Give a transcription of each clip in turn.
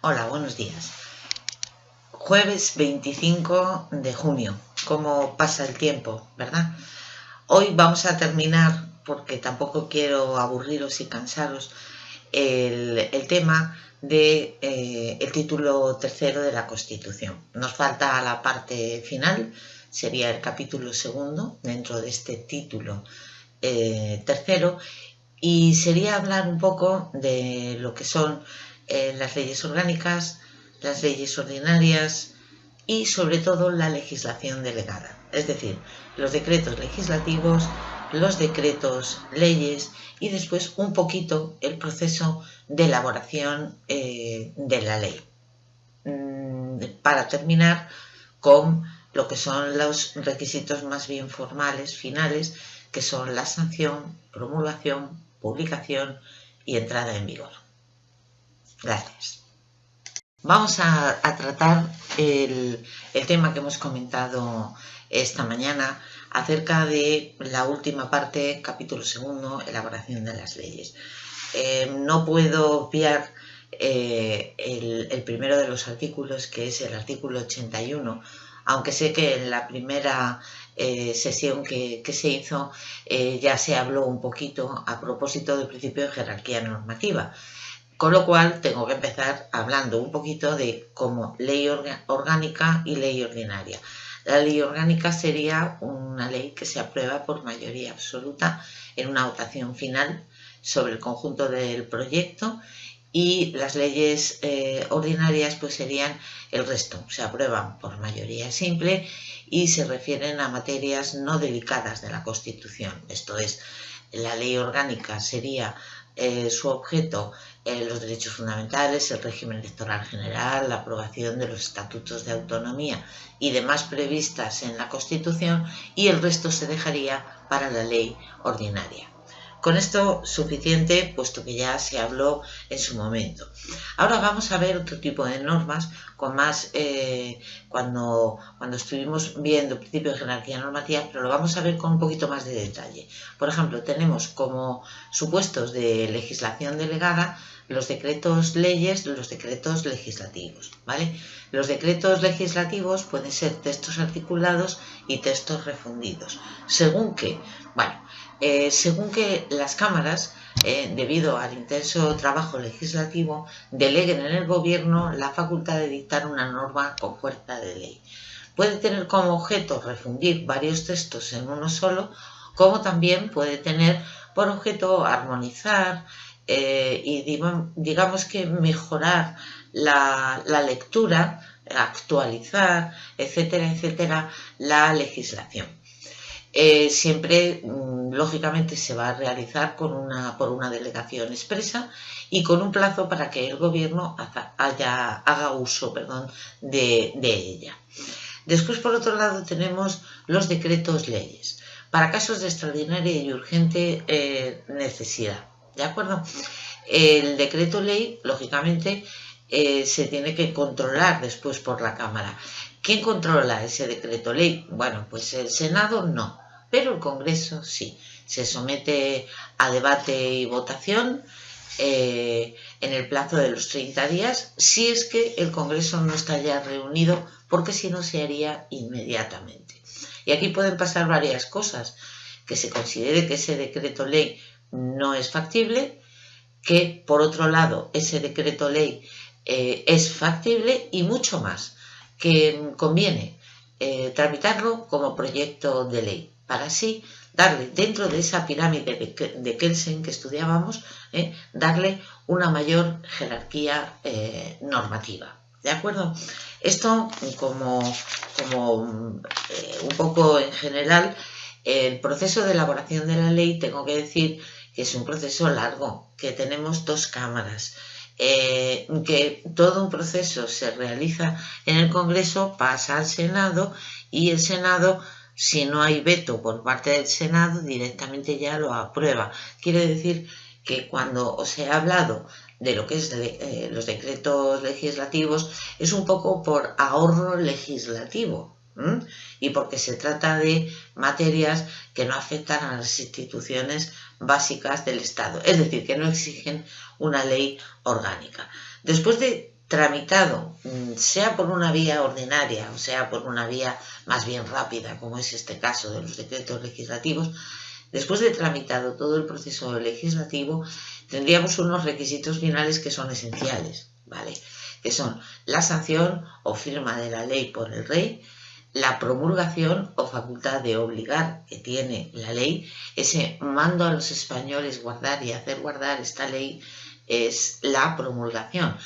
Hola, buenos días. Jueves 25 de junio. ¿Cómo pasa el tiempo, verdad? Hoy vamos a terminar, porque tampoco quiero aburriros y cansaros, el tema de el título tercero de la Constitución. Nos falta la parte final, sería el capítulo segundo dentro de este título tercero, y sería hablar un poco de lo que son las leyes orgánicas, las leyes ordinarias y sobre todo la legislación delegada, es decir, los decretos legislativos, los decretos leyes y después un poquito el proceso de elaboración de la ley. Para terminar con lo que son los requisitos más bien formales, finales, que son la sanción, promulgación, publicación y entrada en vigor. Gracias. Vamos a tratar el tema que hemos comentado esta mañana acerca de la última parte, capítulo segundo, elaboración de las leyes. No puedo obviar el primero de los artículos, que es el artículo 81, aunque sé que en la primera sesión que se hizo ya se habló un poquito a propósito del principio de jerarquía normativa. Con lo cual tengo que empezar hablando un poquito de como ley orgánica y ley ordinaria. La ley orgánica sería una ley que se aprueba por mayoría absoluta en una votación final sobre el conjunto del proyecto, y las leyes ordinarias pues serían el resto, se aprueban por mayoría simple y se refieren a materias no delicadas de la Constitución. Esto es, la ley orgánica sería su objeto los derechos fundamentales, el régimen electoral general, la aprobación de los estatutos de autonomía y demás previstas en la Constitución, y el resto se dejaría para la ley ordinaria. Con esto suficiente, puesto que ya se habló en su momento. Ahora vamos a ver otro tipo de normas con más, cuando estuvimos viendo el principio de jerarquía normativa, pero lo vamos a ver con un poquito más de detalle. Por ejemplo, tenemos como supuestos de legislación delegada los decretos leyes, los decretos legislativos, ¿vale? Los decretos legislativos pueden ser textos articulados y textos refundidos, según que, según que las cámaras, debido al intenso trabajo legislativo, deleguen en el gobierno la facultad de dictar una norma con fuerza de ley. Puede tener como objeto refundir varios textos en uno solo, como también puede tener por objeto armonizar y digamos que mejorar la lectura, actualizar, etcétera, etcétera, la legislación. Siempre, lógicamente, se va a realizar por una delegación expresa y con un plazo para que el gobierno haga uso de ella. Después, por otro lado, tenemos los decretos leyes, para casos de extraordinaria y urgente necesidad. ¿De acuerdo? El decreto ley, lógicamente, se tiene que controlar después por la Cámara. ¿Quién controla ese decreto ley? Bueno, pues el Senado no, pero el Congreso sí. Se somete a debate y votación en el plazo de los 30 días, si es que el Congreso no está ya reunido, porque si no se haría inmediatamente. Y aquí pueden pasar varias cosas: que se considere que ese decreto ley no es factible, que por otro lado ese decreto ley es factible, y mucho más, que conviene tramitarlo como proyecto de ley, para así darle, dentro de esa pirámide de Kelsen que estudiábamos, darle una mayor jerarquía normativa. ¿De acuerdo? Esto como un poco en general. El proceso de elaboración de la ley, tengo que decir que es un proceso largo, que tenemos dos cámaras, que todo un proceso se realiza en el Congreso, pasa al Senado, y el Senado, si no hay veto por parte del Senado, directamente ya lo aprueba. Quiere decir que cuando os he hablado de lo que es los decretos legislativos, es un poco por ahorro legislativo, y porque se trata de materias que no afectan a las instituciones básicas del Estado, es decir, que no exigen una ley orgánica. Después de tramitado, sea por una vía ordinaria o sea por una vía más bien rápida, como es este caso de los decretos legislativos, después de tramitado todo el proceso legislativo, tendríamos unos requisitos finales que son esenciales, ¿vale? Que son la sanción o firma de la ley por el rey, la promulgación o facultad de obligar que tiene la ley, ese mando a los españoles guardar y hacer guardar esta ley es la promulgación.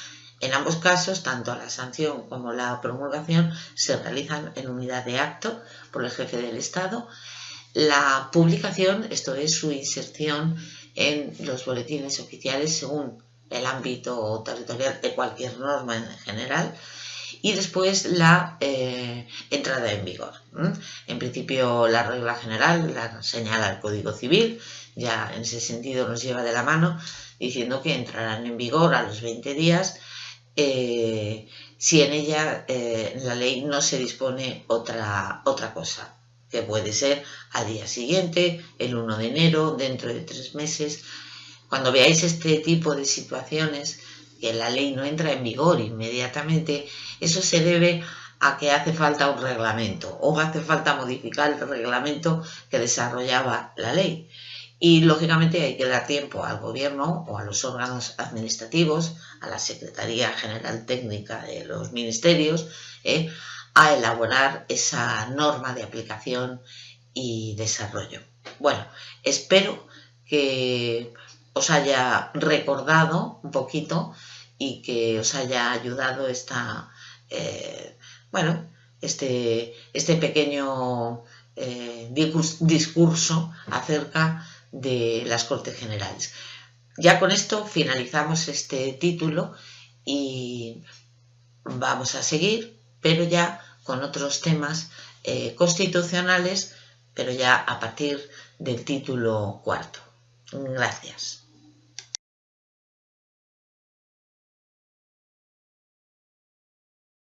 En ambos casos, tanto la sanción como la promulgación se realizan en unidad de acto por el jefe del Estado. La publicación, esto es su inserción en los boletines oficiales según el ámbito territorial de cualquier norma en general, y después la entrada en vigor. En principio la regla general la señala el Código Civil, ya en ese sentido nos lleva de la mano diciendo que entrarán en vigor a los 20 días si en ella, en la ley, no se dispone otra cosa, que puede ser al día siguiente, el 1 de enero, dentro de 3 meses. Cuando veáis este tipo de situaciones, que la ley no entra en vigor inmediatamente, eso se debe a que hace falta un reglamento o hace falta modificar el reglamento que desarrollaba la ley. Y lógicamente hay que dar tiempo al gobierno o a los órganos administrativos, a la Secretaría General Técnica de los ministerios, a elaborar esa norma de aplicación y desarrollo. Bueno, espero que os haya recordado un poquito y que os haya ayudado este pequeño discurso acerca de las Cortes Generales. Ya con esto finalizamos este título y vamos a seguir, pero ya con otros temas constitucionales, pero ya a partir del título cuarto. Gracias.